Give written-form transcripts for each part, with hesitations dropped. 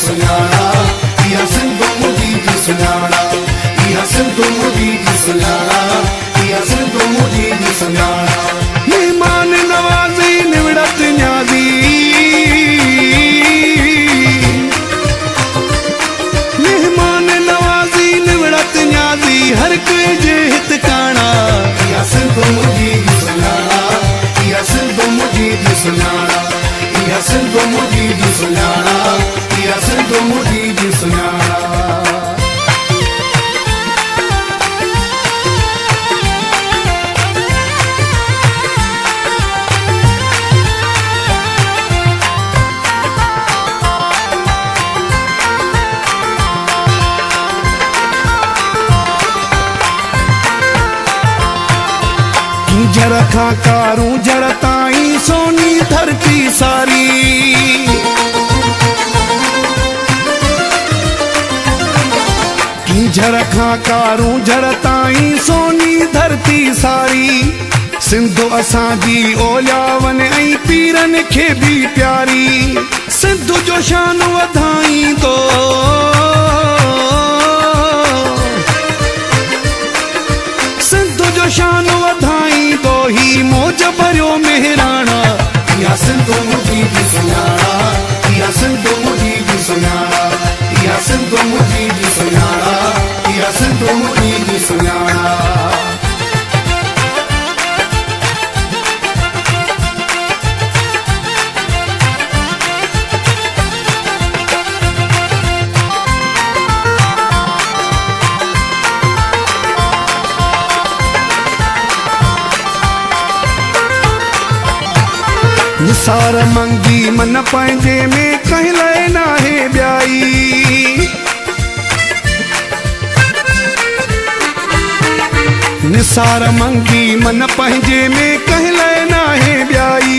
सुञाणा, इहा सिंधु मुंहिंजी जी सुञाणा, इहा सिंधु मुंहिंजी जी सुञाणा, इहा सिंधु मुंहिंजी जी सुञाणा। मेहमान नवाज़ी निवड़त न्याज़ी, मेहमान नवाज़ी निवड़त न्याज़ी, हर कोई जे हित काणा। इहा सिंधु मुंहिंजी जी सुञाणा, इहा सिंधु मुंहिंजी जी सुञाणा, इहा सिंधु मुंहिंजी जी सुञाणा, इहा सिंधु मुंहिंजी जी सुञाणा। जड़ खां कारूं जड़ ताईं सोनी धरती सारी, जड़ खां कारूं जड़ ताईं सोनी धरती सारी। सिंधु असांजी ओलियावन ऐं पीरनि खे बि प्यारी, सिंधु जो शान वधाईंदो, सिंधु जो शान वधाईंदो ही मौज भरियो मेहराणा। इहा सिंधु मुंहिंजी जी सुञाणा, इहा सिंधु मुंहिंजी जी सुञाणा, इहा सिंधु मुंहिंजी जी सुञाणा, इहा सिंधु मुंहिंजी जी सुञाणा। निसार मंगी मन पंहिंजे में कंहिं लाइ नाहे ॿियाई, निसार मंगी मन पंहिंजे में कंहिं लाइ नाहे ॿियाई।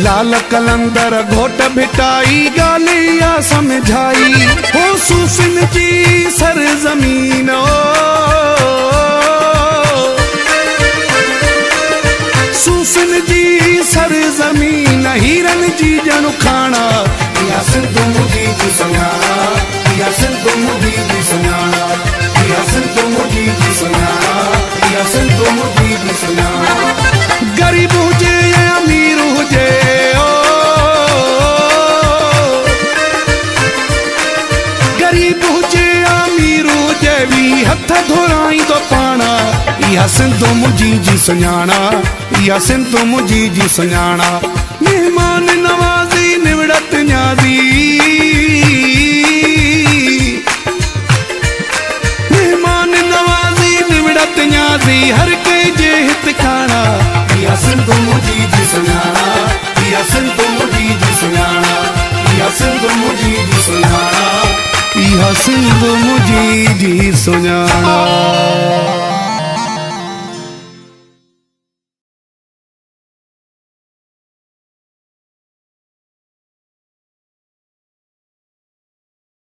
लाल कलंदर घोट भिटाई ॻाल्हि इहा सम्झाई, हो सूफ़िन जी सरज़मीन सूफ़िन जी सरज़मीन, हीरन जी ॼण खाणा। इहा सिंधु मुंहिंजी जी सुञाणा, इहा सिंधु मुंहिंजी जी सुञाणा, इहा सिंधु मुंहिंजी जी सुञाणा, इहा सिंधु मुंहिंजी जी सुञाणा। गरीब हुजे या अमीर हुजे, गरीब हुजे या अमीर हुजे, वी हथ धोराईंदो पाणा। इहा सिंधु मुंहिंजी जी सुञाणा, इहा सिंधु मुंहिंजी जी सुञाणा। मेहमान नवाज़ी निवड़त न्याज़ी, मेहमान नवाज़ी निवड़त न्याज़ी, हर कंहिं जे हित काणा। इहा सिंधु मुंहिंजी जी सुञाणा, इहा सिंधु मुंहिंजी जी सुञाणा, इहा सिंधु मुंहिंजी जी सुञाणा, इहा सिंधु मुंहिंजी जी सुञाणा।